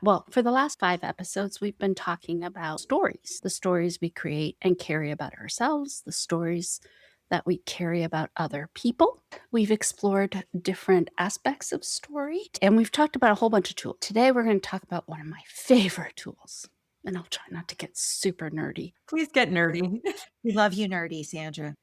Well, for the last 5 episodes, we've been talking about stories, the stories we create and carry about ourselves, the stories that we carry about other people. We've explored different aspects of story, and we've talked about a whole bunch of tools. Today, we're going to talk about one of my favorite tools, and I'll try not to get super nerdy. Please get nerdy. We love you, nerdy, Sandra.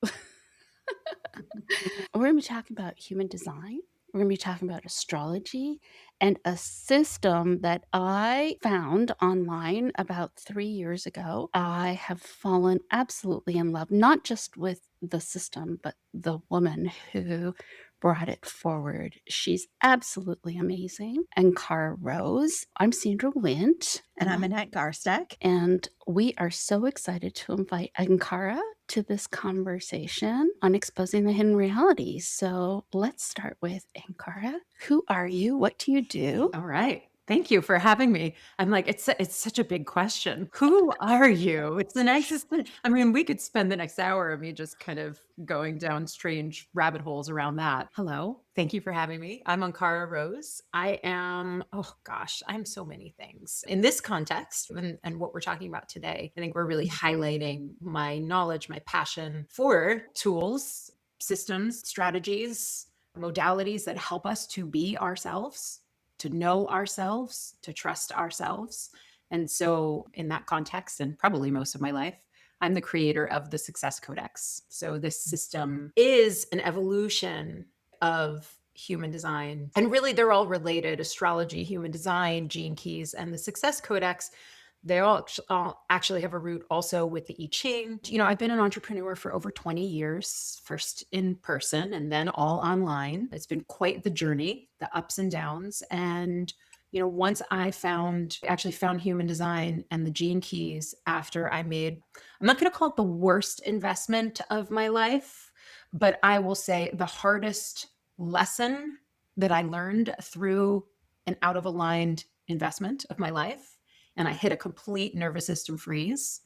We're going to be talking about human design. We're going to be talking about astrology and a system that I found online about 3 years ago. I have fallen absolutely in love, not just with the system, but the woman who brought it forward. She's absolutely amazing. Ankara Rose. I'm Sandra Wint. And I'm Annette Garsteck. And we are so excited to invite Ankara to this conversation on exposing the hidden realities. So let's start with Ankara. Who are you? What do you do? All right. Thank you for having me. I'm like, it's such a big question. Who are you? It's the nicest thing. I mean, we could spend the next hour of me just kind of going down strange rabbit holes around that. Hello. Thank you for having me. I'm Ankara Rose. I am, oh gosh, I'm so many things. In this context and what we're talking about today, I think we're really highlighting my knowledge, my passion for tools, systems, strategies, modalities that help us to be ourselves, to know ourselves, to trust ourselves. And so, in that context, and probably most of my life, I'm the creator of the Success Codex. So, this system is an evolution of human design. And really, they're all related: astrology, human design, gene keys, and the Success Codex. They all actually have a root also with the I Ching. You know, I've been an entrepreneur for over 20 years, first in person and then all online. It's been quite the journey, the ups and downs. And, you know, once I actually found human design and the gene keys after I'm not going to call it the worst investment of my life, but I will say the hardest lesson that I learned through an out of aligned investment of my life. And I hit a complete nervous system freeze.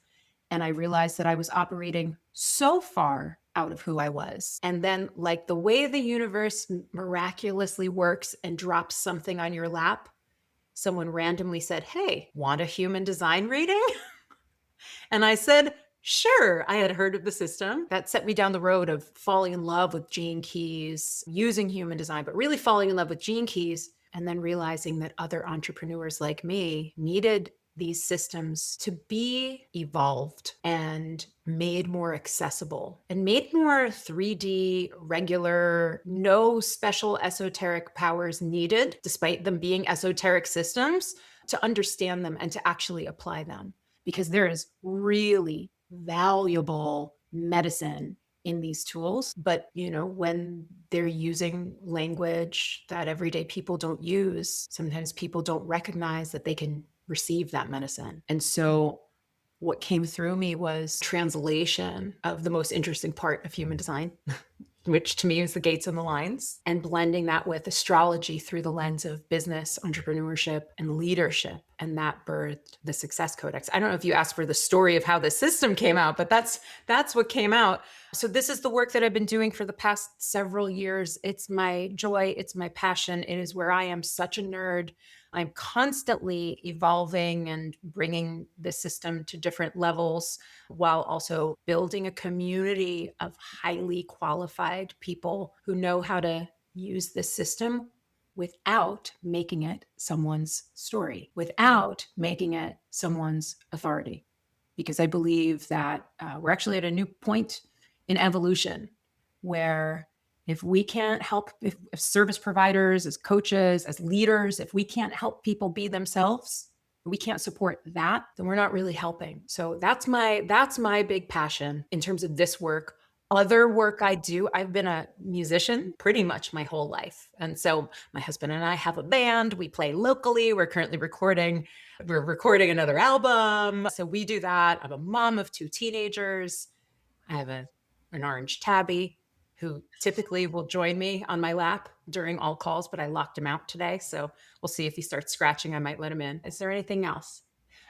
And I realized that I was operating so far out of who I was. And then, like the way the universe miraculously works and drops something on your lap, someone randomly said, "Hey, want a human design reading?" And I said, sure. I had heard of the system. That set me down the road of falling in love with gene keys, using human design, but really falling in love with gene keys. And then realizing that other entrepreneurs like me needed these systems to be evolved and made more accessible and made more 3D, regular, no special esoteric powers needed, despite them being esoteric systems, to understand them and to actually apply them. Because there is really valuable medicine in these tools. But, you know, when they're using language that everyday people don't use, sometimes people don't recognize that they can receive that medicine. And so what came through me was translation of the most interesting part of human design, which to me is the gates and the lines, and blending that with astrology through the lens of business, entrepreneurship, and leadership. And that birthed the Success Codex. I don't know if you asked for the story of how the system came out, but that's what came out. So this is the work that I've been doing for the past several years. It's my joy. It's my passion. It is where I am such a nerd. I'm constantly evolving and bringing the system to different levels while also building a community of highly qualified people who know how to use this system without making it someone's story, without making it someone's authority. Because I believe that we're actually at a new point in evolution where if we can't help, if service providers, as coaches, as leaders, if we can't help people be themselves, we can't support that, then we're not really helping. So that's my big passion in terms of this work. Other work I do, I've been a musician pretty much my whole life. And so my husband and I have a band. We play locally. We're currently recording. We're recording another album. So we do that. I'm a mom of 2 teenagers. I have an orange tabby who typically will join me on my lap during all calls, but I locked him out today. So we'll see if he starts scratching. I might let him in. Is there anything else?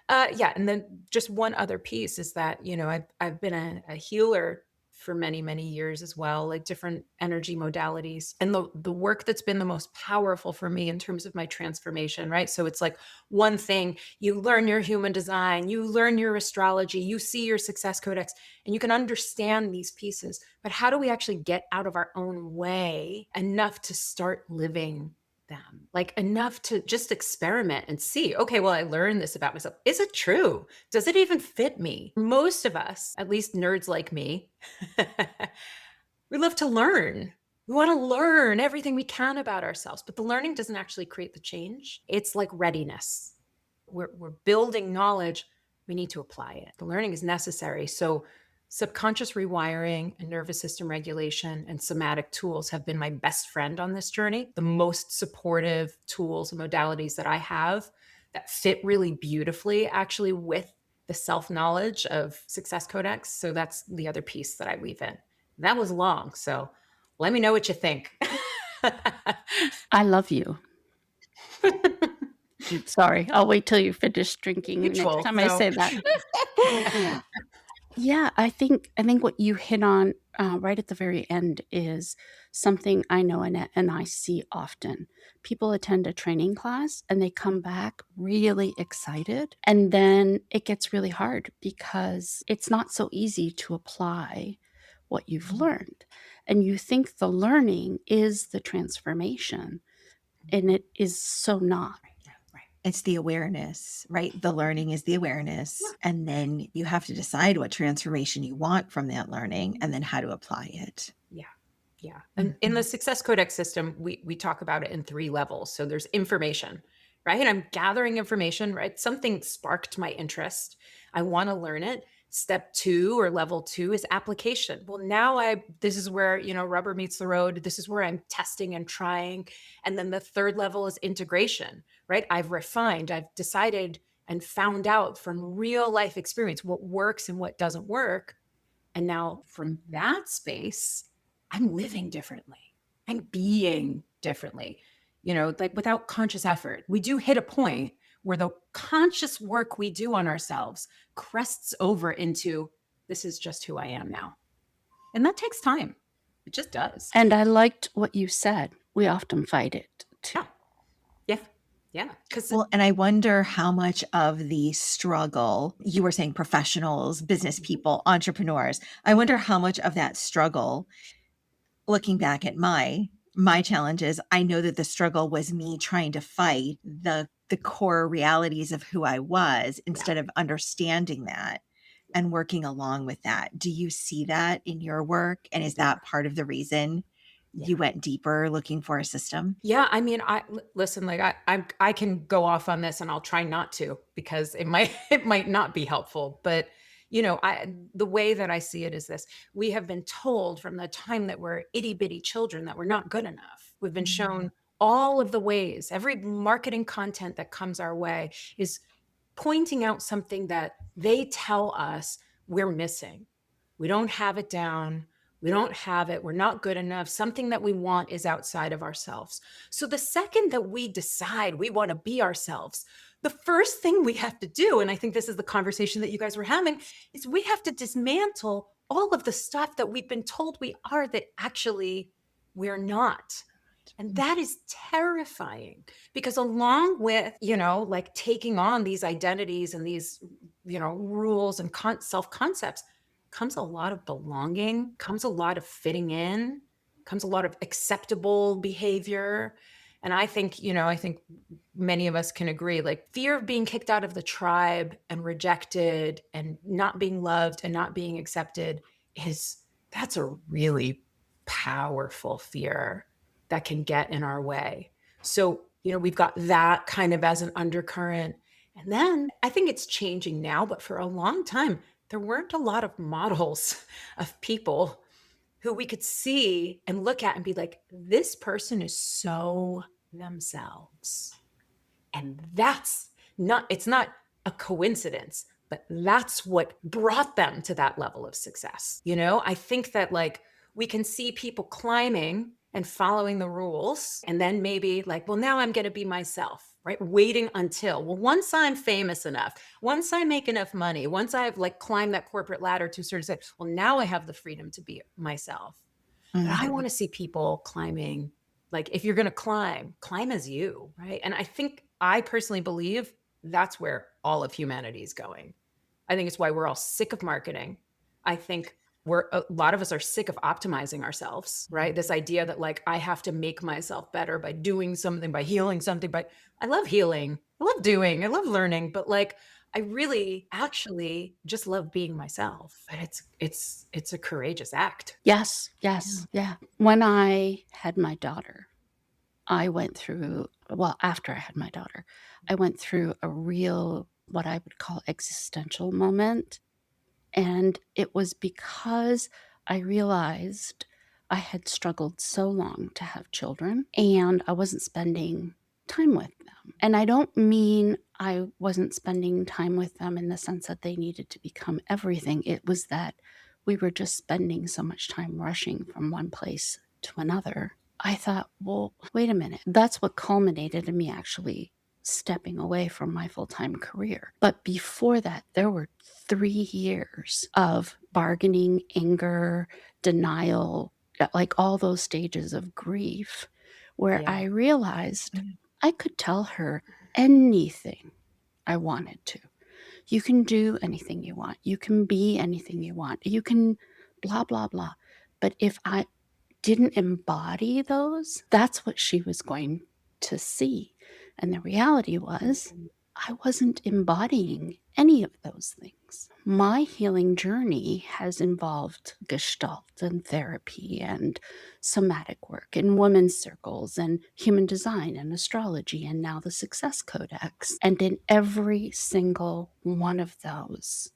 Yeah. And then just one other piece is that, you know, I've been a healer for many, many years as well, like different energy modalities. And the work that's been the most powerful for me in terms of my transformation, right? So it's like one thing, you learn your human design, you learn your astrology, you see your success codex, and you can understand these pieces. But how do we actually get out of our own way enough to start living them, like enough to just experiment and see, okay, well, I learned this about myself. Is it true? Does it even fit me? Most of us, at least nerds like me, we love to learn. We want to learn everything we can about ourselves, but the learning doesn't actually create the change. It's like readiness. We're building knowledge. We need to apply it. The learning is necessary. So subconscious rewiring and nervous system regulation and somatic tools have been my best friend on this journey. The most supportive tools and modalities that I have that fit really beautifully actually with the self-knowledge of Success Codex. So that's the other piece that I weave in. That was long. So let me know what you think. I love you. Sorry, I'll wait till you finish drinking next Mutual. time I So say that. Yeah, I think what you hit on, right at the very end is something I know and I see often. People attend a training class and they come back really excited, and then it gets really hard because it's not so easy to apply what you've learned. And you think the learning is the transformation, and it is so not. right. It's the awareness, right? The learning is the awareness. And then you have to decide what transformation you want from that learning and then how to apply it. Yeah. Yeah. And in the Success Codex system, we talk about it in 3 levels. So there's information, right? And I'm gathering information, right? Something sparked my interest. I want to learn it. Step 2 or level 2 is application. Well, now this is where, rubber meets the road. This is where I'm testing and trying. And then the 3rd level is integration, right? I've refined, I've decided and found out from real life experience what works and what doesn't work. And now from that space, I'm living differently. I'm being differently, like without conscious effort. We do hit a point where the conscious work we do on ourselves crests over into this is just who I am now. And that takes time. It just does. And I liked what you said. We often fight it too. Yeah. Yeah. Yeah. Because Well, and I wonder how much of the struggle, you were saying professionals, business people, entrepreneurs, I wonder how much of that struggle, looking back at my challenges, I know that the struggle was me trying to fight the core realities of who I was instead of understanding that and working along with that. Do you see that in your work? And is that part of the reason you went deeper looking for a system? Yeah, I mean, listen, like I can go off on this, and I'll try not to because it might it might not be helpful. But the way that I see it is this: we have been told from the time that we're itty bitty children that we're not good enough. We've been shown all of the ways. Every marketing content that comes our way is pointing out something that they tell us we're missing. We don't have it down. We don't have it. We're not good enough. Something that we want is outside of ourselves. So the second that we decide we want to be ourselves, the first thing we have to do, and I think this is the conversation that you guys were having, is we have to dismantle all of the stuff that we've been told we are that actually we're not. And that is terrifying because along with, like taking on these identities and these, rules and self concepts comes a lot of belonging, comes a lot of fitting in, comes a lot of acceptable behavior. And I think many of us can agree, like fear of being kicked out of the tribe and rejected and not being loved and not being accepted that's a really powerful fear that can get in our way. So, we've got that kind of as an undercurrent. And then I think it's changing now, but for a long time, there weren't a lot of models of people who we could see and look at and be like, this person is so themselves. And it's not a coincidence, but that's what brought them to that level of success. I think that like we can see people climbing and following the rules. And then maybe like, well, now I'm going to be myself, right? Waiting until, well, once I'm famous enough, once I make enough money, once I've like climbed that corporate ladder to a certain extent, well, now I have the freedom to be myself. But I Mhm. want to see people climbing. Like if you're going to climb as you, right? And I personally believe that's where all of humanity is going. I think it's why we're all sick of marketing. I think a lot of us are sick of optimizing ourselves, right? This idea that like I have to make myself better by doing something, by healing something, but I love healing. I love doing, I love learning, but like I really actually just love being myself. And it's a courageous act. Yes, Yeah. yes, yeah. When I had my daughter, I went through well, after I had my daughter, I went through a real, what I would call existential moment, and it was because I realized I had struggled so long to have children, and I wasn't spending time with them. And I don't mean I wasn't spending time with them in the sense that they needed to become everything. It was that we were just spending so much time rushing from one place to another. I thought, well, wait a minute. That's what culminated in me actually stepping away from my full time career. But before that, there were 3 years of bargaining, anger, denial, like all those stages of grief, where Yeah. I realized I could tell her anything I wanted to. You can do anything you want. You can be anything you want. You can blah, blah, blah. But if I didn't embody those, that's what she was going to see. And the reality was, I wasn't embodying any of those things. My healing journey has involved gestalt and therapy and somatic work and women's circles and human design and astrology and now the Success Codex. And in every single one of those,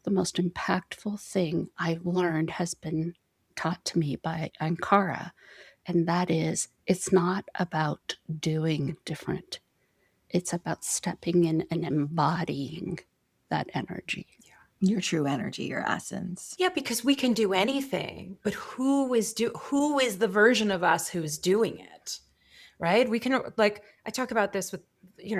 the most impactful thing I've learned has been taught to me by Ankara, and that is it's not about doing different. It's about stepping in and embodying that energy. Your true energy, your essence. Yeah, because we can do anything, but who is the version of us who's doing it? Right? We can like I talk about this with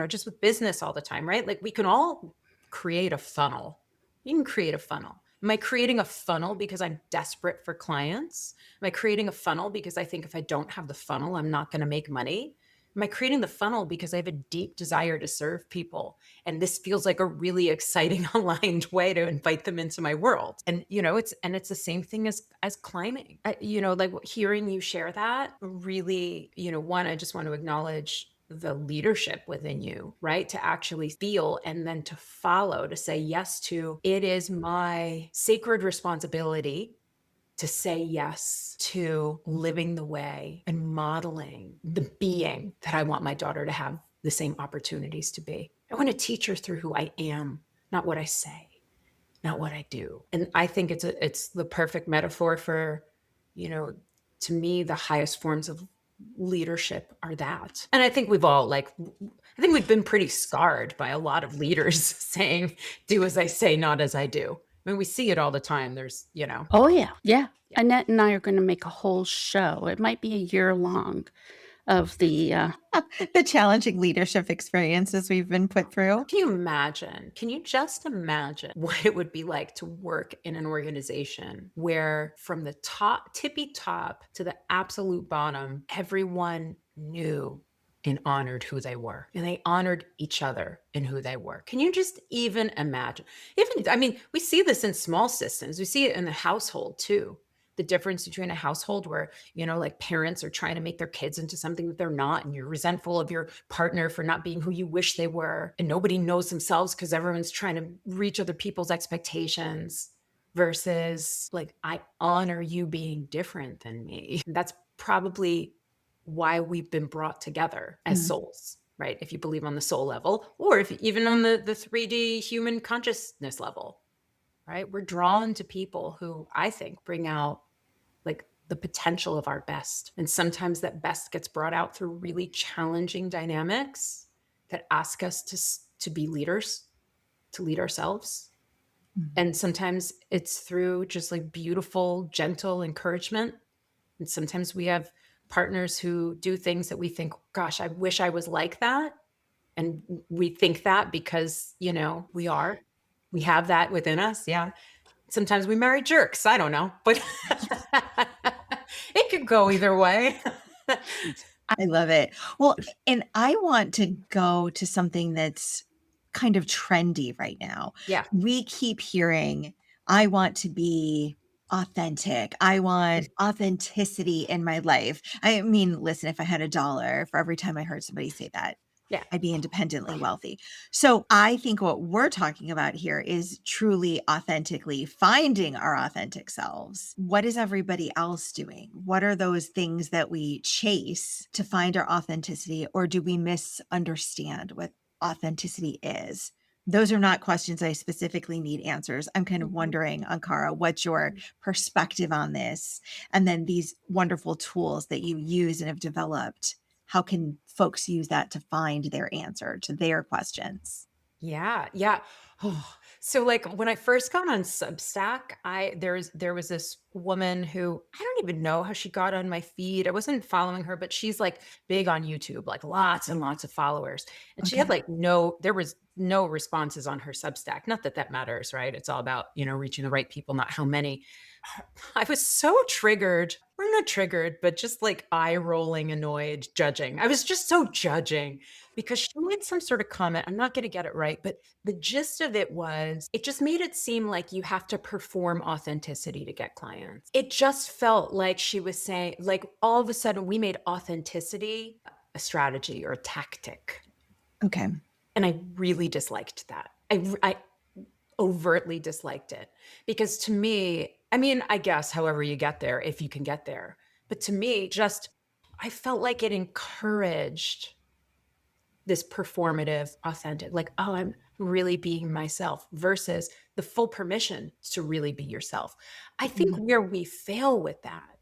just with business all the time, right? Like we can all create a funnel. You can create a funnel. Am I creating a funnel because I'm desperate for clients? Am I creating a funnel because I think if I don't have the funnel, I'm not going to make money? Am I creating the funnel because I have a deep desire to serve people? And this feels like a really exciting, aligned way to invite them into my world. And it's the same thing as climbing. Like hearing you share that really, one, I just want to acknowledge the leadership within you, right? To actually feel and then to follow, to say yes to it is my sacred responsibility to say yes to living the way and modeling the being that I want my daughter to have the same opportunities to be. I want to teach her through who I am, not what I say, not what I do. And I think it's the perfect metaphor for, to me, the highest forms of leadership are that. And I think we've been pretty scarred by a lot of leaders saying, do as I say, not as I do. I mean, we see it all the time. There's. Oh, yeah. Yeah. Yeah. Annette and I are going to make a whole show. It might be a year long of The challenging leadership experiences we've been put through. Can you just imagine what it would be like to work in an organization where from the tippy top to the absolute bottom, everyone knew and honored who they were and they honored each other in who they were. Can you just even imagine? We see this in small systems. We see it in the household too. The difference between a household where, like parents are trying to make their kids into something that they're not, and you're resentful of your partner for not being who you wish they were, and nobody knows themselves because everyone's trying to reach other people's expectations, versus like, I honor you being different than me. That's probably why we've been brought together as Mm. souls, right? If you believe on the soul level, or if even on the 3D human consciousness level, right? We're drawn to people who I think bring out like the potential of our best. And sometimes that best gets brought out through really challenging dynamics that ask us to be leaders, to lead ourselves. Mm. And sometimes it's through just like beautiful, gentle encouragement. And sometimes we have partners who do things that we think, gosh, I wish I was like that. And we think that because, we have that within us. Yeah. Sometimes we marry jerks. I don't know, but it could go either way. I love it. Well, and I want to go to something that's kind of trendy right now. Yeah. We keep hearing, I want to be authentic. I want authenticity in my life. I mean, listen, if I had $1 for every time I heard somebody say that, Yeah. I'd be independently wealthy. So I think what we're talking about here is truly authentically finding our authentic selves. What is everybody else doing? What are those things that we chase to find our authenticity, or do we misunderstand what authenticity is? Those are not questions I specifically need answers. I'm kind of Mhm. wondering, Ankara, what's your perspective on this? And then these wonderful tools that you use and have developed, how can folks use that to find their answer to their questions? Yeah, yeah. Oh, so like when I first got on Substack, there was this woman who I don't even know how she got on my feed. I wasn't following her, but she's like big on YouTube, like lots and lots of followers. And she had Okay. like there was no responses on her Substack. Not that that matters, right? It's all about, reaching the right people, not how many. I was so triggered, or not triggered, but just like eye rolling, annoyed, judging. I was just so judging because she made some sort of comment. I'm not going to get it right, but the gist of it was it just made it seem like you have to perform authenticity to get clients. It just felt like she was saying, like, all of a sudden we made authenticity a strategy or a tactic. Okay. And I really disliked that. I overtly disliked it because to me, I mean, I guess however you get there, if you can get there, but to me, just I felt like it encouraged this performative, authentic, like, oh, I'm really being myself versus the full permission to really be yourself. I think Mm. where we fail with that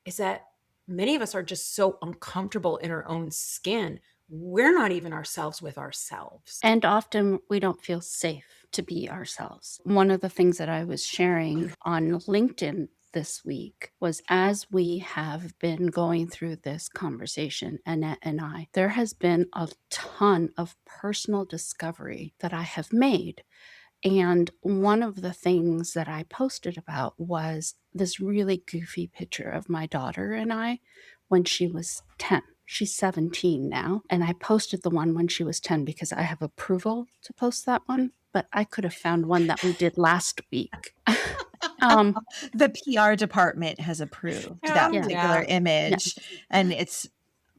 is that many of us are just so uncomfortable in our own skin. We're not even ourselves with ourselves. And often we don't feel safe to be ourselves. One of the things that I was sharing on LinkedIn this week was as we have been going through this conversation, Annette and I, there has been a ton of personal discovery that I have made. And one of the things that I posted about was this really goofy picture of my daughter and I when she was 10. She's 17 now. And I posted the one when she was 10 because I have approval to post that one, but I could have found one that we did last week. um, The PR department has approved that Oh, yeah, particular yeah. yeah. image, and it's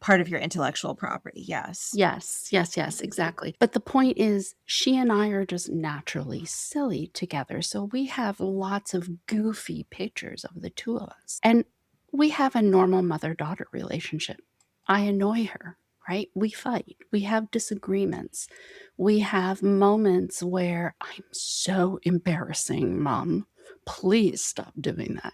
part of your intellectual property. Yes. Yes, yes, yes, exactly. But the point is, she and I are just naturally silly together. So we have lots of goofy pictures of the two of us. And we have a normal mother daughter relationship. I annoy her, right? We fight, we have disagreements, we have moments where I'm so embarrassing, mom. Please stop doing that.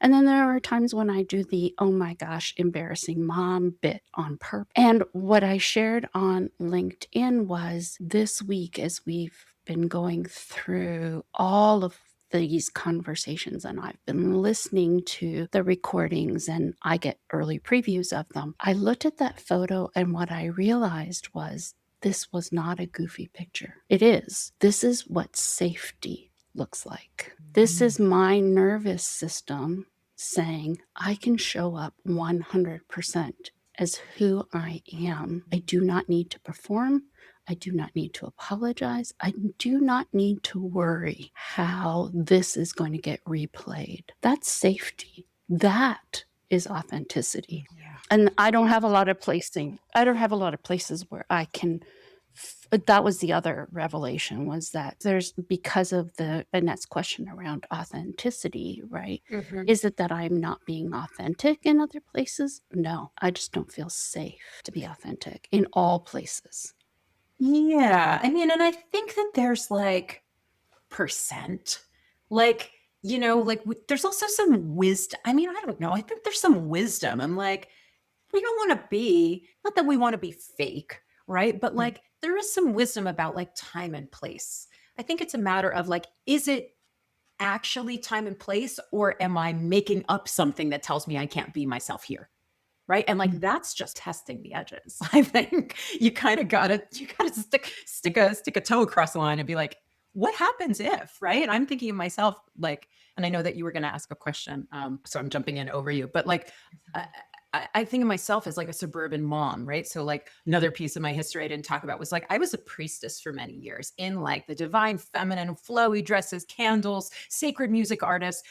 And then there are times when I do the, oh my gosh, embarrassing mom bit on purpose. And what I shared on LinkedIn was this week, as we've been going through all of these conversations and I've been listening to the recordings and I get early previews of them. I looked at that photo and what I realized was this was not a goofy picture. It is. This is what safety looks like. This is my nervous system saying, I can show up 100% as who I am. I do not need to perform. I do not need to apologize. I do not need to worry how this is going to get replayed. That's safety. That is authenticity. Yeah. And I don't have a lot of placing. I don't have a lot of places where I can that was the other revelation was that there's because of the Annette's question around authenticity, right? Mhm. Is it that I'm not being authentic in other places? No, I just don't feel safe to be authentic in all places. Yeah. I mean, and I think that there's like percent, like, like there's also some wisdom. I mean, I don't know. I think there's some wisdom. I'm like, we don't want to be, not that we want to be fake, right? But Mm. like, there is some wisdom about like time and place. I think it's a matter of like, is it actually time and place, or am I making up something that tells me I can't be myself here? right? And like that's just testing the edges. I think you kind of gotta stick a toe across the line and be like, what happens if, right? I'm thinking of myself like, and I know that you were going to ask a question, so I'm jumping in over you, but like I think of myself as like a suburban mom, right? So like another piece of my history I didn't talk about was like I was a priestess for many years in like the divine feminine, flowy dresses, candles, sacred music artists,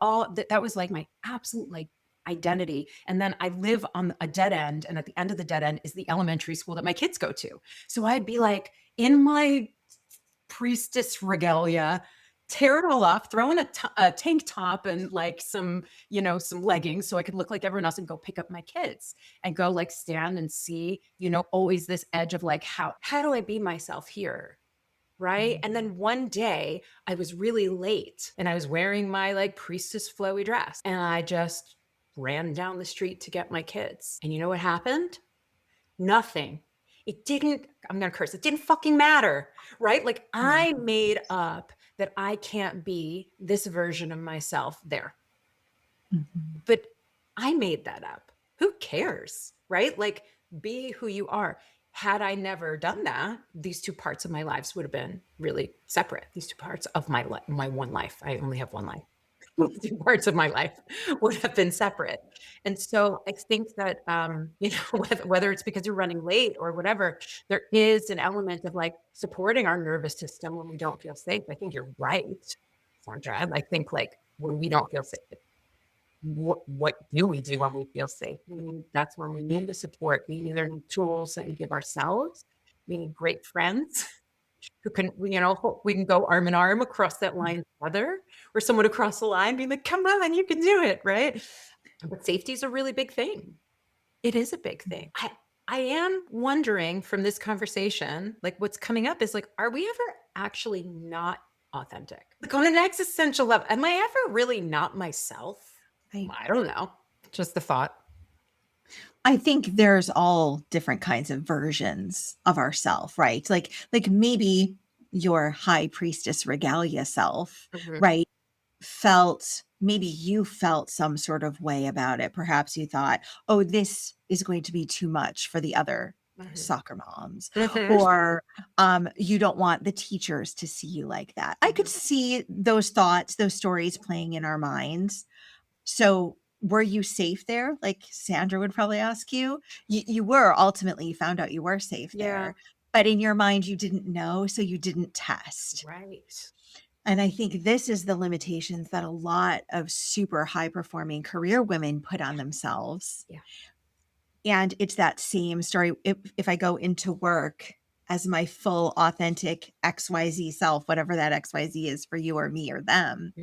all that was like my absolute like identity. And then I live on a dead end, and at the end of the dead end is the elementary school that my kids go to. So I'd be like in my priestess regalia, tear it all off, throw in a tank top and like some leggings so I could look like everyone else and go pick up my kids and go like stand and see, always this edge of like, how do I be myself here? Right. And then one day I was really late and I was wearing my like priestess flowy dress and I just ran down the street to get my kids. And you know what happened? Nothing. It didn't, I'm going to curse, it didn't fucking matter, right? Like I made up that I can't be this version of myself there. But I made that up. Who cares, right? Like be who you are. Had I never done that, these two parts of my lives would have been really separate. These two parts of my one life. I only have one life. Two parts of my life would have been separate. And so I think that, whether it's because you're running late or whatever, there is an element of like supporting our nervous system when we don't feel safe. I think you're right, Sandra. I think like when we don't feel safe, what do we do when we feel safe? That's when we need the support. We need either tools that we give ourselves. We need great friends who can, we can go arm in arm across that line together, or someone across the line being like, come on, you can do it, right? But safety is a really big thing. It is a big thing. I am wondering from this conversation, like what's coming up is like, are we ever actually not authentic? Like on an existential level, am I ever really not myself? I don't know. Just a thought. I think there's all different kinds of versions of ourself, right? Like maybe your high priestess regalia self, right? Maybe you felt some sort of way about it. Perhaps you thought, oh, this is going to be too much for the other soccer moms, or you don't want the teachers to see you like that. I could see those thoughts, those stories playing in our minds. So were you safe there? Like Sandra would probably ask you. You were, ultimately you found out you were safe there. But in your mind, you didn't know, so you didn't test. Right. And I think this is the limitations that a lot of super high performing career women put on themselves. Yeah. And it's that same story. If I go into work as my full authentic XYZ self, whatever that XYZ is for you or me or them,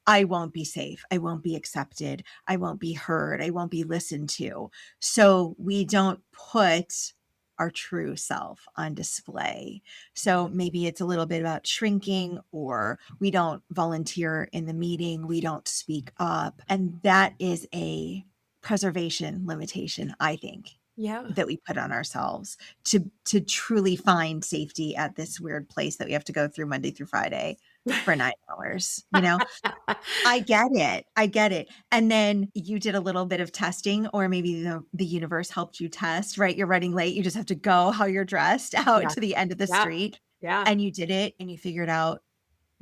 I won't be safe. I won't be accepted. I won't be heard. I won't be listened to. So we don't put our true self on display. So maybe it's a little bit about shrinking, or we don't volunteer in the meeting. We don't speak up. And that is a preservation limitation, I think. Yeah. That we put on ourselves to truly find safety at this weird place that we have to go through Monday through Friday for 9 hours. I get it. And then you did a little bit of testing, or maybe the universe helped you test, right? You're running late. You just have to go how you're dressed out to the end of the street. Yeah. And you did it, and you figured out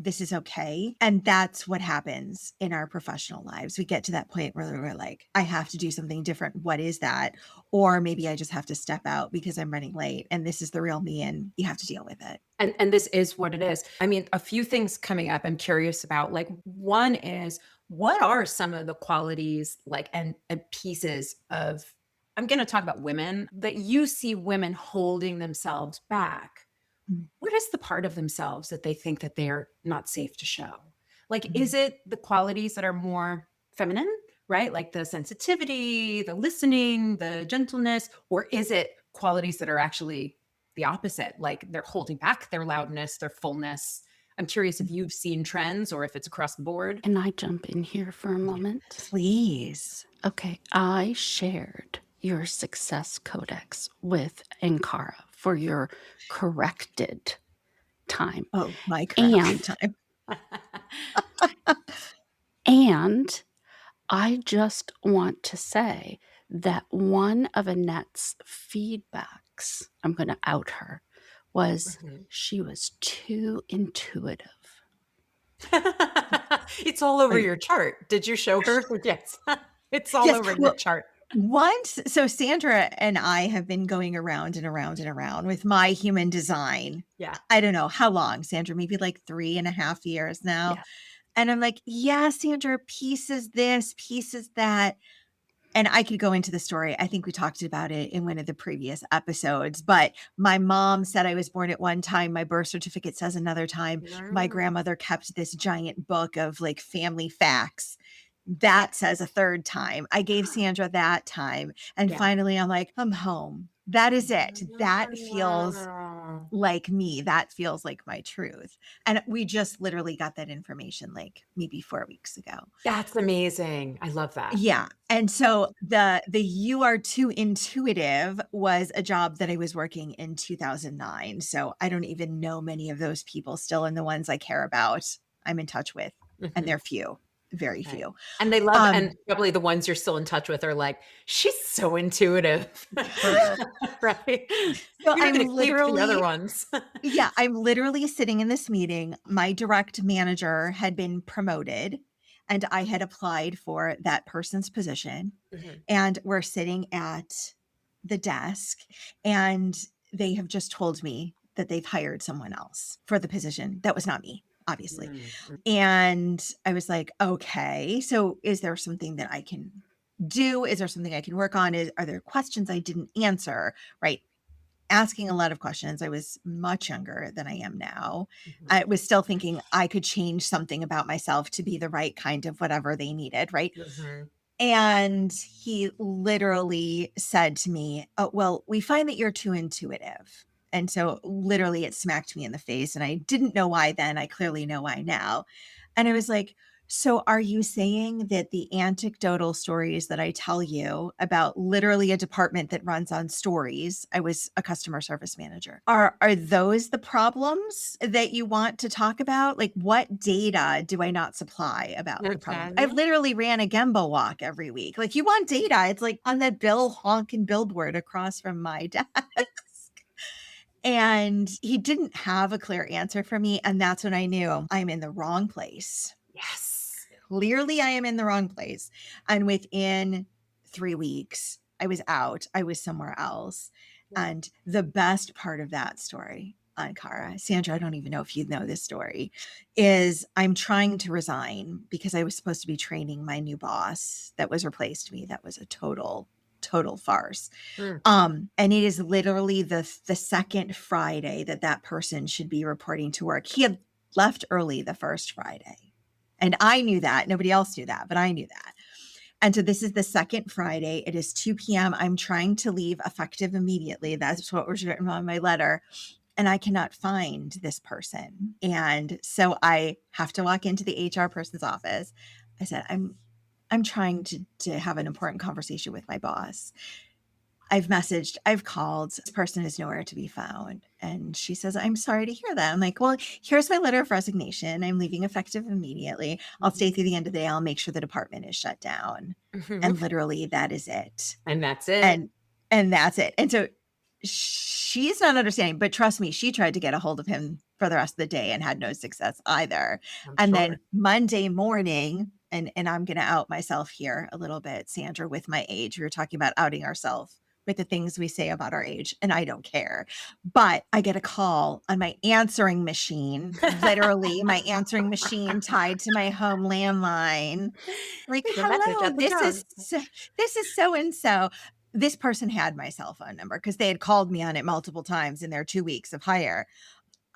this is okay. And that's what happens in our professional lives. We get to that point where we're like, I have to do something different. What is that? Or maybe I just have to step out because I'm running late, and this is the real me, and you have to deal with it. And this is what it is. I mean, a few things coming up I'm curious about. Like one is, what are some of the qualities like and pieces of, I'm going to talk about women, that you see women holding themselves back. What is the part of themselves that they think that they're not safe to show? Like, is it the qualities that are more feminine, right? Like the sensitivity, the listening, the gentleness, or is it qualities that are actually the opposite? Like they're holding back their loudness, their fullness. I'm curious if you've seen trends or if it's across the board. Can I jump in here for a moment? Please. Okay, I shared your Success Codex with Ankara for your corrected time. Oh, my corrected time. And I just want to say that one of Annette's feedbacks, I'm going to out her, was Mhm. she was too intuitive. It's all over Right. your chart. Did you show her? Yes. It's all Yes. over your Well, chart. once, so Sandra and I have been going around and around and around with my human design. Yeah. I don't know how long, Sandra, maybe like 3.5 years now. Yeah. And I'm like, yeah, Sandra, pieces this, pieces that. And I could go into the story. I think we talked about it in one of the previous episodes, but my mom said I was born at one time. My birth certificate says another time. My Mm. grandmother kept this giant book of like family facts. That says a third time. I gave Sandra that time. And Yeah. finally, I'm like, I'm home. That is it. That feels Wow. like me. That feels like my truth. And we just literally got that information like maybe 4 weeks ago. That's amazing. I love that. Yeah. And so the you are too intuitive was a job that I was working in 2009. So I don't even know many of those people still, and the ones I care about I'm in touch with, and Mhm. they're few, very Right. few. And they love, and Um probably the ones you're still in touch with are like, "She's so intuitive." Right? so You're not I'm gonna keep the other literally ones. yeah, I'm literally sitting in this meeting. My direct manager had been promoted and I had applied for that person's position. Mhm. And we're sitting at the desk and they have just told me that they've hired someone else for the position. That was not me, obviously. Mm, mm. And I was like, okay, so is there something that I can do? Is there something I can work on? Are there questions I didn't answer? Right. Asking a lot of questions. I was much younger than I am now. Mhm. I was still thinking I could change something about myself to be the right kind of whatever they needed, right? Mhm. And he literally said to me, "Oh, well, we find that you're too intuitive." And so literally it smacked me in the face. And I didn't know why then. I clearly know why now. And I was like, so are you saying that the anecdotal stories that I tell you about literally a department that runs on stories, I was a customer service manager, are those the problems that you want to talk about? Like what data do I not supply about the problems? I Okay. literally ran a Gemba walk every week. Like you want data, it's like on that Bill honking billboard across from my desk. And he didn't have a clear answer for me. And that's when I knew I'm in the wrong place. Yes. Clearly, I am in the wrong place. And within 3 weeks, I was out. I was somewhere else. Yeah. And the best part of that story, Ankara, Sandra, I don't even know if you know this story, is I'm trying to resign because I was supposed to be training my new boss that was replaced me. That was a total farce. Mm. And it is literally the second Friday that that person should be reporting to work. He had left early the first Friday. And I knew that. Nobody else knew that, but I knew that. And so this is the second Friday. It is 2 p.m. I'm trying to leave effective immediately. That's what was written on my letter. And I cannot find this person. And so I have to walk into the HR person's office. I said, I'm trying to have an important conversation with my boss. I've messaged, I've called. This person is nowhere to be found. And she says, I'm sorry to hear that. I'm like, well, here's my letter of resignation. I'm leaving effective immediately. I'll stay through the end of the day. I'll make sure the department is shut down. Mhm. And literally that is it. And that's it. And and that's it. And so she's not understanding, but trust me, she tried to get a hold of him for the rest of the day and had no success either. I'm And sure. then Monday morning, and I'm gonna out myself here a little bit, Sandra, with my age. We were talking about outing ourselves with the things we say about our age, and I don't care. But I get a call on my answering machine, literally my answering machine tied to my home landline. Like, Leave a message hello, at the tone. this is so and so. This person had my cell phone number because they had called me on it multiple times in their 2 weeks of hire.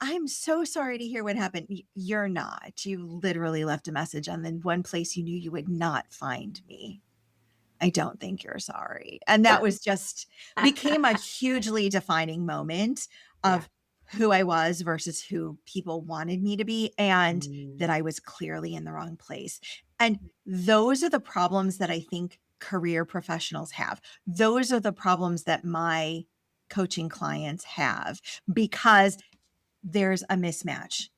I'm so sorry to hear what happened. You're not. You literally left a message on the one place you knew you would not find me. I don't think you're sorry. And that was just became a hugely defining moment Yeah. of who I was versus who people wanted me to be, and Mm. that I was clearly in the wrong place. And those are the problems that I think career professionals have. Those are the problems that my coaching clients have because there's a mismatch.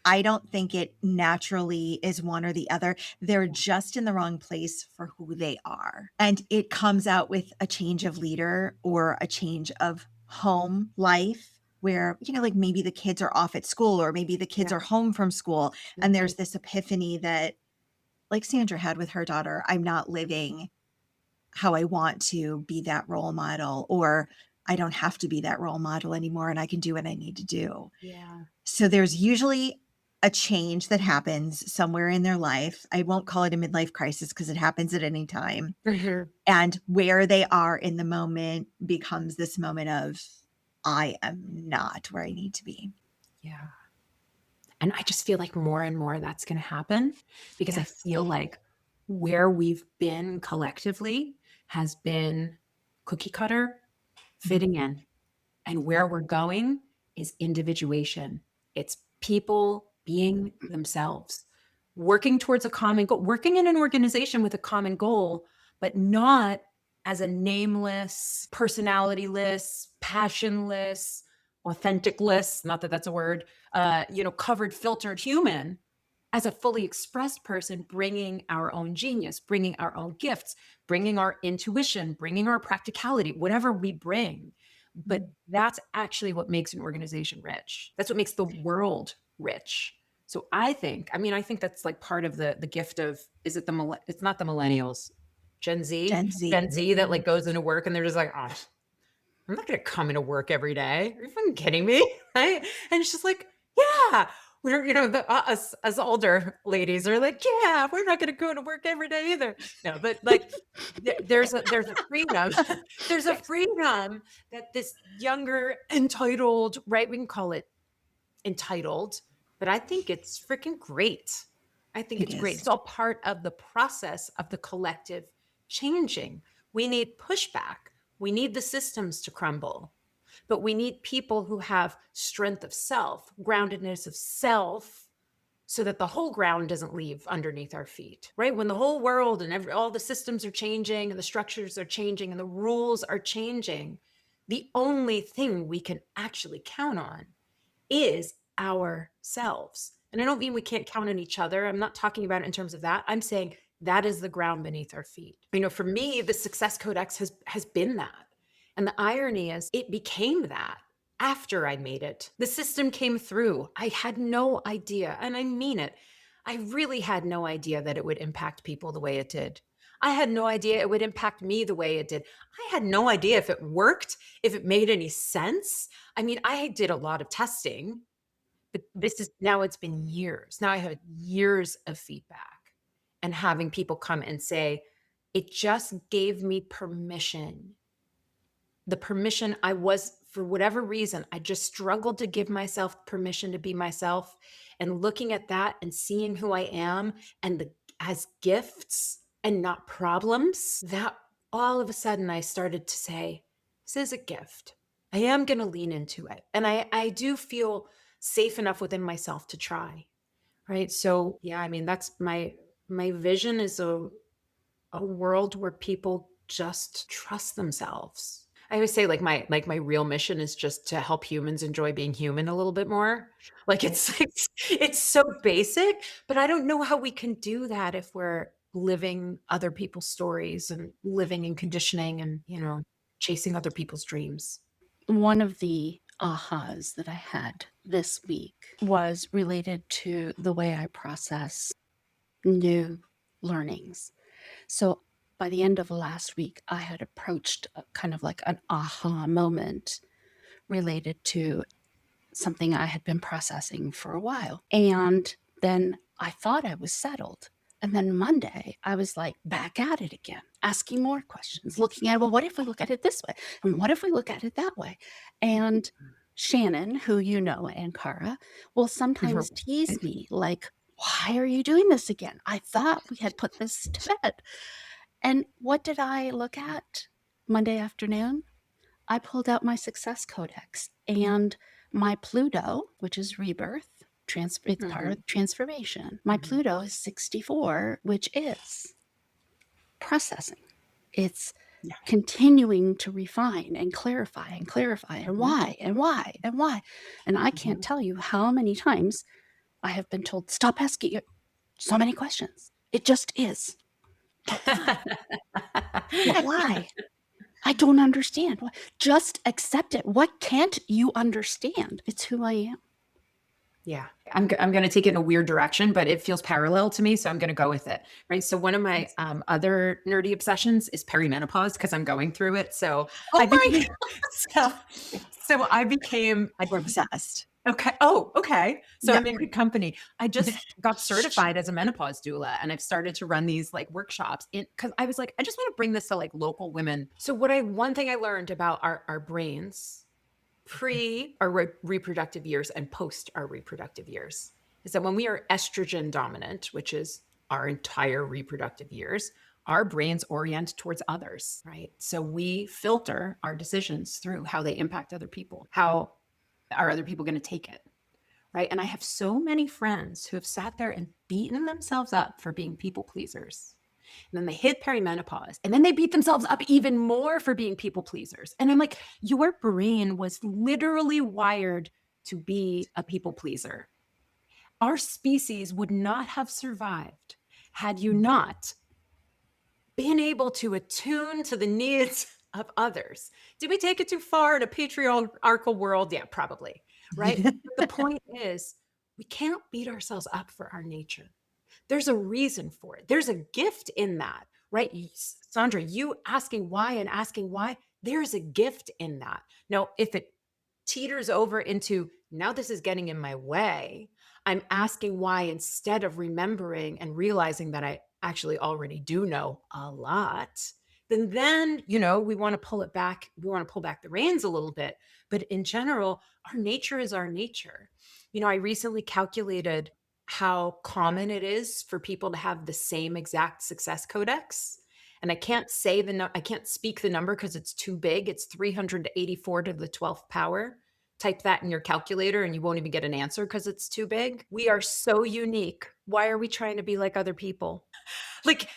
I don't think it naturally is one or the other. They're just in the wrong place for who they are. And it comes out with a change of leader or a change of home life where, like maybe the kids are off at school or maybe the kids Yeah. are home from school. And there's Right. this epiphany that, like Sandra had with her daughter, I'm not living how I want to be that role model, or I don't have to be that role model anymore and I can do what I need to do. Yeah. So there's usually a change that happens somewhere in their life. I won't call it a midlife crisis because it happens at any time. Mhm. And where they are in the moment becomes this moment of, I am not where I need to be. Yeah. And I just feel like more and more that's going to happen because I Yes. feel like where we've been collectively has been cookie cutter, fitting in. And where we're going is individuation. It's people being themselves, working towards a common goal, working in an organization with a common goal, but not as a nameless, personalityless, passionless, authenticless, not that that's a word, covered, filtered human, as a fully expressed person, bringing our own genius, bringing our own gifts, bringing our intuition, bringing our practicality, whatever we bring. But that's actually what makes an organization rich. That's what makes the world rich. So I think that's like part of the gift of, is it it's not the millennials, Gen Z, Gen Z. Gen Z that like goes into work and they're just like, oh, I'm not going to come into work every day. Are you fucking kidding me? Right? And it's just like, yeah, we're, us as older ladies are like, yeah, we're not going to go to work every day either. No, but like, there's a freedom. There's a freedom that this younger entitled, right? We can call it entitled, but I think it's freaking great. I think It it's great. is. It's all part of the process of the collective changing. We need pushback. We need the systems to crumble, but we need people who have strength of self, groundedness of self, so that the whole ground doesn't leave underneath our feet, right? When the whole world and all the systems are changing and the structures are changing and the rules are changing, the only thing we can actually count on is ourselves. And I don't mean we can't count on each other. I'm not talking about it in terms of that. I'm saying that is the ground beneath our feet. For me, the Success Codex has been that. And the irony is it became that after I made it. The system came through. I had no idea, and I mean it. I really had no idea that it would impact people the way it did. I had no idea it would impact me the way it did. I had no idea if it worked, if it made any sense. I did a lot of testing, but it's been years. Now I have years of feedback and having people come and say, it just gave me permission. The permission for whatever reason, I just struggled to give myself permission to be myself. And looking at that and seeing who I am as gifts and not problems, that all of a sudden I started to say, this is a gift. I am going to lean into it. And I do feel safe enough within myself to try. Right. So, yeah, that's my vision is a world where people just trust themselves. I always say my real mission is just to help humans enjoy being human a little bit more. Like it's so basic, but I don't know how we can do that if we're living other people's stories and living in conditioning and, chasing other people's dreams. One of the ahas that I had this week was related to the way I process new learnings. So by the end of last week, I had approached kind of like an aha moment related to something I had been processing for a while. And then I thought I was settled. And then Monday, I was like back at it again, asking more questions, looking at, well, what if we look at it this way? And what if we look at it that way? And Shannon, who you know, Ankara, will sometimes tease me like, why are you doing this again? I thought we had put this to bed. And what did I look at Monday afternoon? I pulled out my Success Codex and my Pluto, which is rebirth, it's part of transformation. My Pluto is 64, which is processing. It's continuing to refine and clarify and clarify and why and why and why. And I can't tell you how many times I have been told, stop asking so many questions. It just is. But why? But why? I don't understand. Just accept it. What can't you understand? It's who I am. Yeah. I'm going to take it in a weird direction, but it feels parallel to me. So I'm going to go with it. Right. So one of my other nerdy obsessions is perimenopause because I'm going through it. So Oh I my became, so, so I became, God, we're obsessed. okay. Oh, okay. So Yeah. I'm in good company. I just got certified as a menopause doula and I've started to run these like workshops because I was like, I just want to bring this to like local women. So one thing I learned about our brains pre our reproductive years and post our reproductive years is that when we are estrogen dominant, which is our entire reproductive years, our brains orient towards others, right? So we filter our decisions through how they impact other people. How are other people going to take it? Right. And I have so many friends who have sat there and beaten themselves up for being people pleasers. And then they hit perimenopause and then they beat themselves up even more for being people pleasers. And I'm like, your brain was literally wired to be a people pleaser. Our species would not have survived had you not been able to attune to the needs of others. Did we take it too far in a patriarchal world? Yeah, probably. Right. But the point is, we can't beat ourselves up for our nature. There's a reason for it. There's a gift in that, right? Sandra, you asking why and asking why, there's a gift in that. Now, if it teeters over into now this is getting in my way, I'm asking why instead of remembering and realizing that I actually already do know a lot, then we want to pull it back. We want to pull back the reins a little bit. But in general, our nature is our nature. I recently calculated how common it is for people to have the same exact success codex. And I can't say I can't speak the number because it's too big. It's 384 to the 12th power. Type that in your calculator and you won't even get an answer because it's too big. We are so unique. Why are we trying to be like other people? Like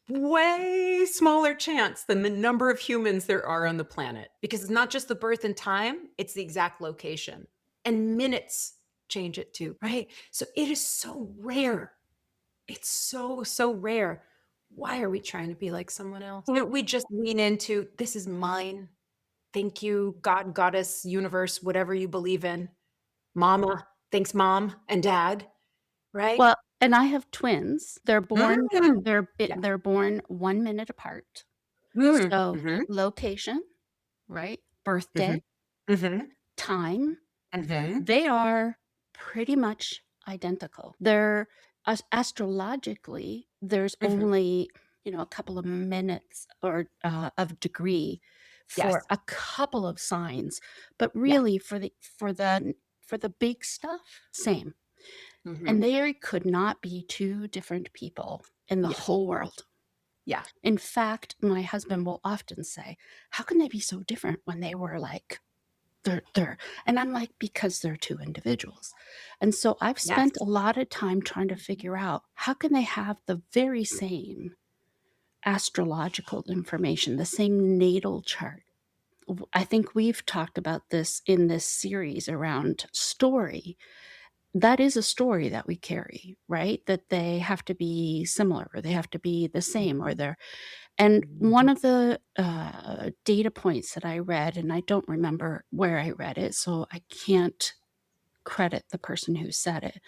way smaller chance than the number of humans there are on the planet because it's not just the birth and time, it's the exact location. And minutes change it too, right? So it is so rare. It's so, so rare. Why are we trying to be like someone else? We just lean into this is mine. Thank you, God, goddess, universe, whatever you believe in. Mama, thanks, mom and dad, right? Well, and I have twins. They're born Mm. Yeah. they're born 1 minute apart. Mm. So, Mhm. location, right? Mhm. Birthday, Mhm. time, Mhm. they are pretty much identical. They're astrologically, there's Mhm. only, a couple of minutes or of degree Yes. for a couple of signs, but Yes. really for the big stuff, same. And Mhm. they could not be two different people in the Yeah. whole world. Yeah. In fact, my husband will often say, "How can they be so different when they were like they're," and I'm like, "Because they're two individuals." And so I've Yes. spent a lot of time trying to figure out how can they have the very same astrological information, the same natal chart. I think we've talked about this in this series around story. That is a story that we carry, right? That they have to be similar or they have to be the same or they're and one Mhm. of the, data points that I read, and I don't remember where I read it, so I can't credit the person who said it,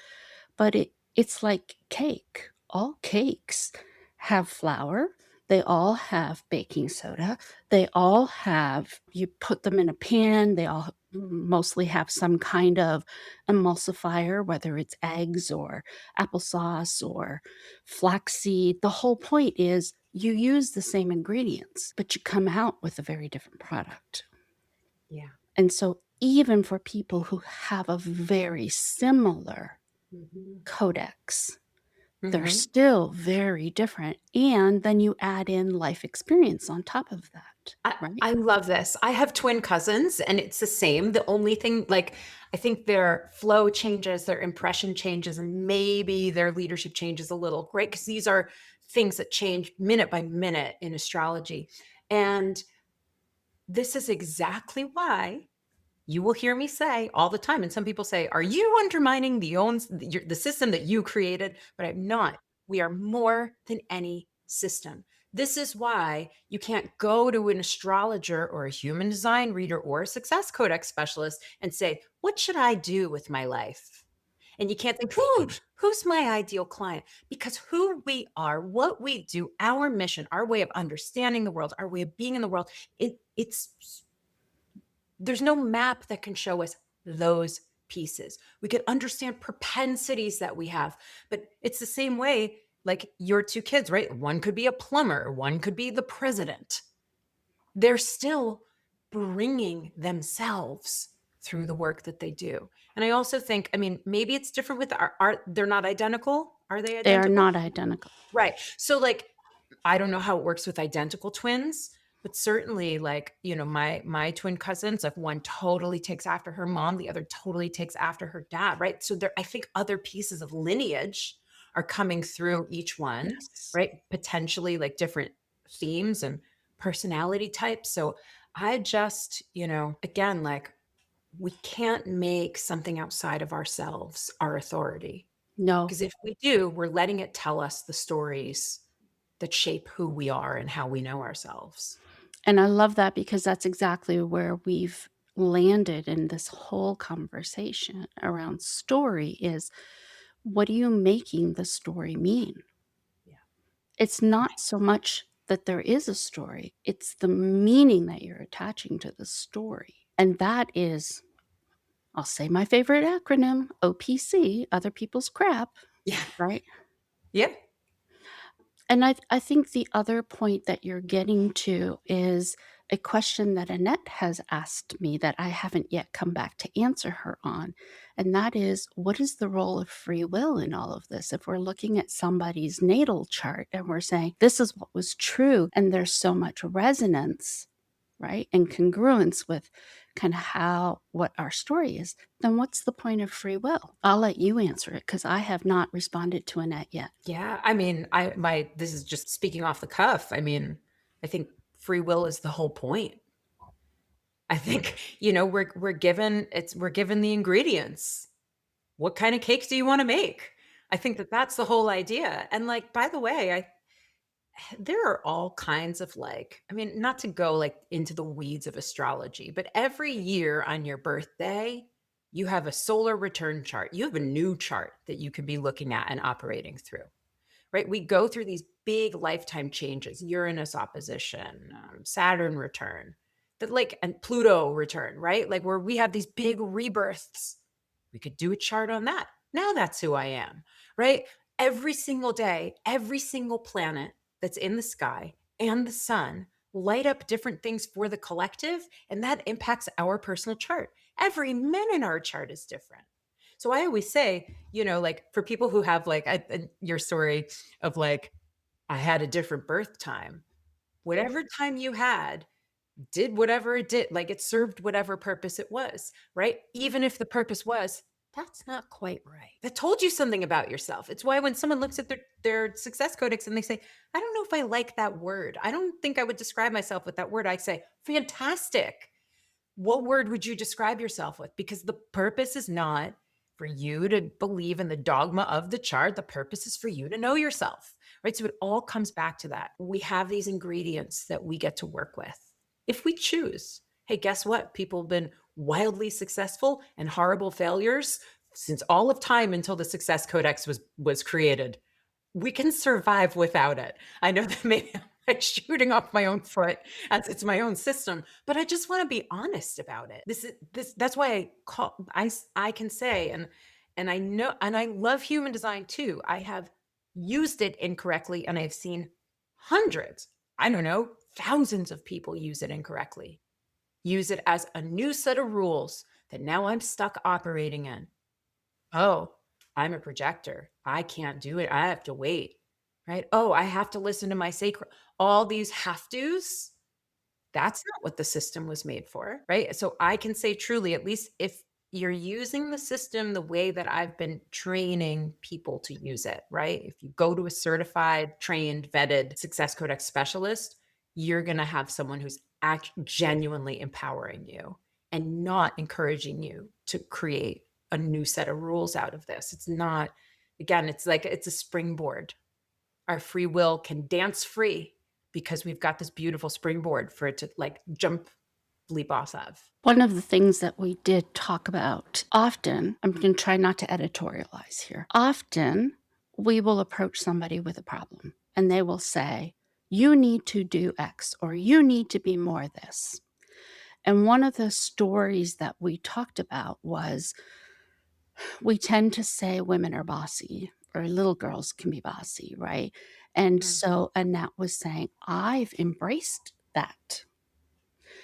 but it's like cake. All cakes have flour, they all have baking soda, they all have you put them in a pan, they all mostly have some kind of emulsifier, whether it's eggs or applesauce or flaxseed. The whole point is you use the same ingredients, but you come out with a very different product. Yeah. And so even for people who have a very similar Mhm. codex, they're Mhm. still very different, and then you add in life experience on top of that, I right? I love this. I have twin cousins and it's the same. The only thing, like, I think their flow changes, their impression changes, and maybe their leadership changes a little, right? Because these are things that change minute by minute in astrology. And this is exactly why you will hear me say all the time, and some people say, "Are you undermining the system that you created?" But I'm not. We are more than any system. This is why you can't go to an astrologer or a human design reader or a success codex specialist and say, "What should I do with my life?" And you can't think, who's my ideal client? Because who we are, what we do, our mission, our way of understanding the world, our way of being in the world, it's there's no map that can show us those pieces. We could understand propensities that we have, but it's the same way like your two kids, right? One could be a plumber, one could be the president. They're still bringing themselves through the work that they do. And I also think, I mean, maybe it's different with art. They're not identical. Are they They are identical? not identical. Right. So like I don't know how it works with identical twins, but certainly like, my twin cousins, like one totally takes after her mom, the other totally takes after her dad, right? So there I think other pieces of lineage are coming through each one, Yes. right? Potentially like different themes and personality types. So I just, again, like we can't make something outside of ourselves our authority. No. Because if we do, we're letting it tell us the stories that shape who we are and how we know ourselves. And I love that because that's exactly where we've landed in this whole conversation around story is what are you making the story mean? Yeah. It's not so much that there is a story, it's the meaning that you're attaching to the story. And that is, I'll say my favorite acronym, OPC, other people's crap, Yeah. right? Yeah. And I think the other point that you're getting to is a question that Annette has asked me that I haven't yet come back to answer her on. And that is, what is the role of free will in all of this? If we're looking at somebody's natal chart and we're saying, this is what was true, and there's so much resonance, right, and congruence with kind of what our story is, then what's the point of free will? I'll let you answer it because I have not responded to Annette yet. Yeah. I mean, this is just speaking off the cuff. I mean, I think free will is the whole point. I think, we're given the ingredients. What kind of cake do you want to make? I think that that's the whole idea. And like, by the way, there are all kinds of like, I mean, not to go like into the weeds of astrology, but every year on your birthday, you have a solar return chart. You have a new chart that you could be looking at and operating through, right? We go through these big lifetime changes, Uranus opposition, Saturn return, and Pluto return, right? Like where we have these big rebirths. We could do a chart on that. Now that's who I am, right? Every single day, every single planet that's in the sky and the sun light up different things for the collective, and that impacts our personal chart. Every minute in our chart is different. So I always say, like for people who have like your story of like, I had a different birth time, whatever time you had, did whatever it did, like it served whatever purpose it was, right? Even if the purpose was, that's not quite right. That told you something about yourself. It's why when someone looks at their success codex and they say, I don't know if I like that word. I don't think I would describe myself with that word. I say, fantastic. What word would you describe yourself with? Because the purpose is not for you to believe in the dogma of the chart. The purpose is for you to know yourself, right? So it all comes back to that. We have these ingredients that we get to work with if we choose. Hey, guess what? People have been wildly successful and horrible failures since all of time until the Success Codex was created. We can survive without it. I know that maybe I'm like shooting off my own foot as it's my own system, but I just want to be honest about it. That's why I can say, and I know, and I love human design too. I have used it incorrectly and I've seen hundreds, I don't know, thousands of people use it incorrectly. Use it as a new set of rules that now I'm stuck operating in. Oh, I'm a projector. I can't do it. I have to wait. Right? Oh, I have to listen to my sacred. All these have tos. That's not what the system was made for, right? So I can say truly, at least if you're using the system the way that I've been training people to use it, right? If you go to a certified, trained, vetted Success Codex specialist, you're going to have someone who's genuinely empowering you. and not encouraging you to create a new set of rules out of this. It's not, again, it's like it's a springboard. Our free will can dance free because we've got this beautiful springboard for it to like jump, leap off of. One of the things that we did talk about often, I'm going to try not to editorialize here. Often we will approach somebody with a problem and they will say, you need to do X or you need to be more this. And one of the stories that we talked about was we tend to say women are bossy or little girls can be bossy, right? And Mm, so Annette was saying, I've embraced that.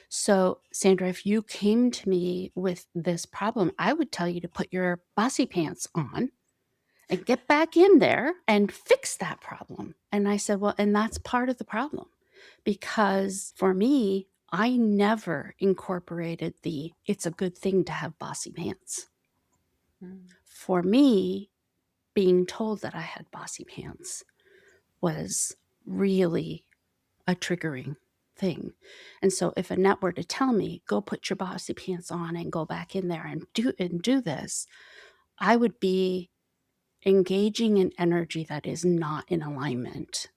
So, Sandra, if you came to me with this problem, I would tell you to put your bossy pants on and get back in there and fix that problem. And I said, well, and that's part of the problem because for me, I never incorporated the it's a good thing to have bossy pants. mm, For me, being told that I had bossy pants was really a triggering thing. And so if Annette were to tell me, go put your bossy pants on and go back in there and do this, I would be engaging in energy that is not in alignment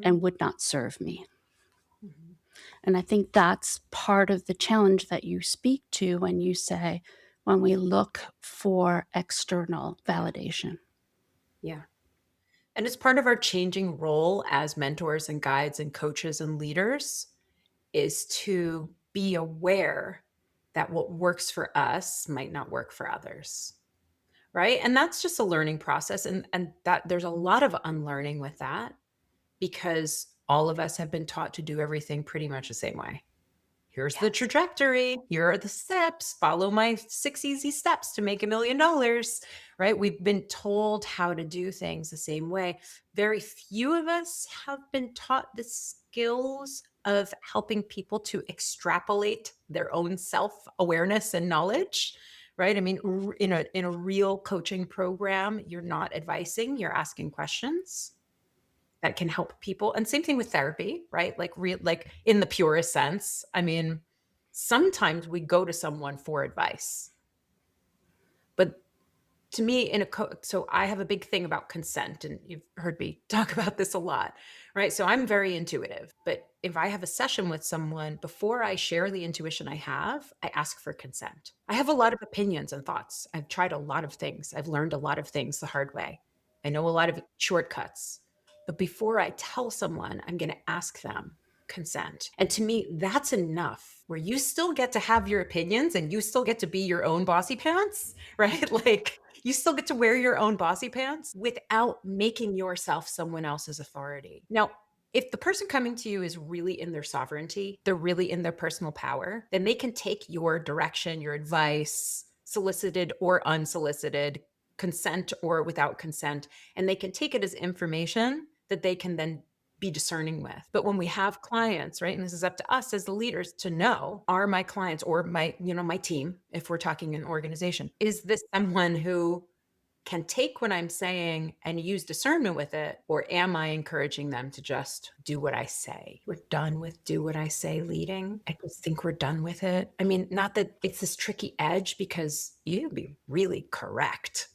and mm, would not serve me. mhm. And I think that's part of the challenge that you speak to when you say, when we look for external validation. Yeah. And it's part of our changing role as mentors and guides and coaches and leaders is to be aware that what works for us might not work for others. Right? And that's just a learning process and that there's a lot of unlearning with that because all of us have been taught to do everything pretty much the same way. Here's the Yes. trajectory. Here are the steps. Follow my 6 easy steps to make $1 million, right? We've been told how to do things the same way. Very few of us have been taught the skills of helping people to extrapolate their own self-awareness and knowledge, right? I mean, in a real coaching program, you're not advising, you're asking questions that can help people. And same thing with therapy, right? Like in the purest sense. I mean, sometimes we go to someone for advice. But to me so I have a big thing about consent and you've heard me talk about this a lot, right? So I'm very intuitive, but if I have a session with someone before I share the intuition I ask for consent. I have a lot of opinions and thoughts. I've tried a lot of things. I've learned a lot of things the hard way. I know a lot of shortcuts. But before I tell someone, I'm going to ask them consent. And to me, that's enough where you still get to have your opinions and you still get to be your own bossy pants, right? Like you still get to wear your own bossy pants without making yourself someone else's authority. Now, if the person coming to you is really in their sovereignty, they're really in their personal power, then they can take your direction, your advice, solicited or unsolicited, consent or without consent, and they can take it as information that they can then be discerning with. But when we have clients, right, and this is up to us as the leaders to know, are my clients or my team, if we're talking an organization, is this someone who can take what I'm saying and use discernment with it? Or am I encouraging them to just do what I say? We're done with do what I say leading. I just think we're done with it. I mean, not that it's this tricky edge because you'd be really correct.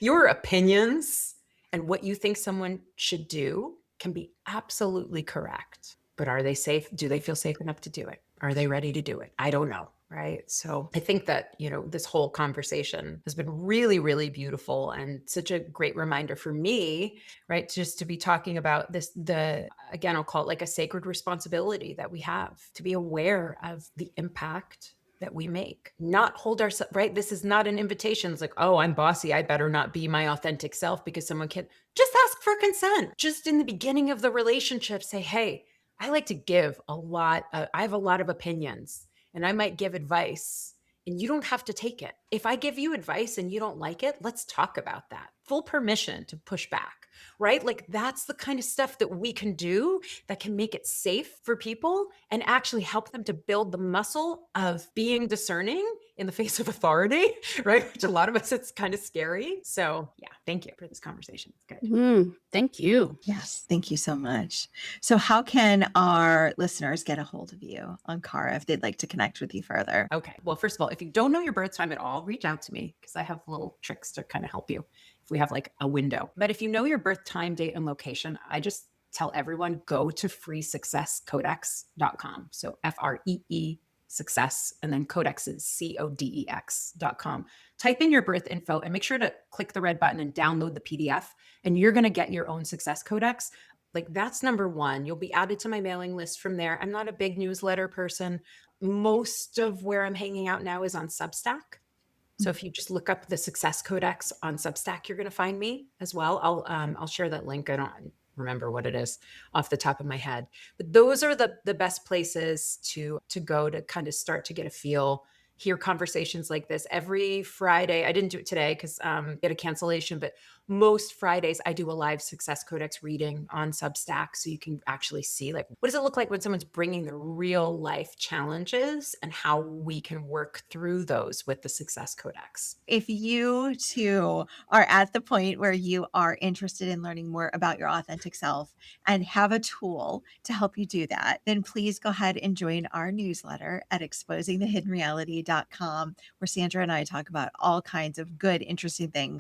Your opinions and what you think someone should do can be absolutely correct. But are they safe? Do they feel safe enough to do it? Are they ready to do it? I don't know. Right. So I think that, this whole conversation has been really, really beautiful and such a great reminder for me, right? Just to be talking about this, again, I'll call it like a sacred responsibility that we have to be aware of the impact that we make, not hold ourselves, right? This is not an invitation. It's like, oh, I'm bossy. I better not be my authentic self because someone can just ask for consent. Just in the beginning of the relationship, say, hey, I like to give a lot. I have a lot of opinions and I might give advice and you don't have to take it. If I give you advice and you don't like it, let's talk about that. full permission to push back, right? Like that's the kind of stuff that we can do that can make it safe for people and actually help them to build the muscle of being discerning in the face of authority, right? Which a lot of us, it's kind of scary. So yeah, thank you for this conversation. It's good. Thank you. Yes, thank you so much. So, how can our listeners get a hold of you, Ankara, if they'd like to connect with you further? Okay. Well, first of all, if you don't know your birth time at all, reach out to me because I have little tricks to kind of help you if we have like a window. But if you know your birth time, date, and location, I just tell everyone go to freesuccesscodex.com. So FREE success, and then codex is CODEX.com. Type in your birth info and make sure to click the red button and download the PDF, and you're going to get your own success codex. Like that's number one. You'll be added to my mailing list from there. I'm not a big newsletter person. Most of where I'm hanging out now is on Substack. So if you just look up the Success Codex on Substack, you're going to find me as well. I'll share that link. I don't remember what it is off the top of my head, but those are the best places to go to kind of start to get a feel, hear conversations like this every Friday. I didn't do it today because get a cancellation, but most Fridays I do a live Success Codex reading on Substack, so you can actually see like what does it look like when someone's bringing the real life challenges and how we can work through those with the Success Codex. If you too are at the point where you are interested in learning more about your authentic self and have a tool to help you do that, then please go ahead and join our newsletter at exposingthehiddenreality.com, where Sandra and I talk about all kinds of good, interesting things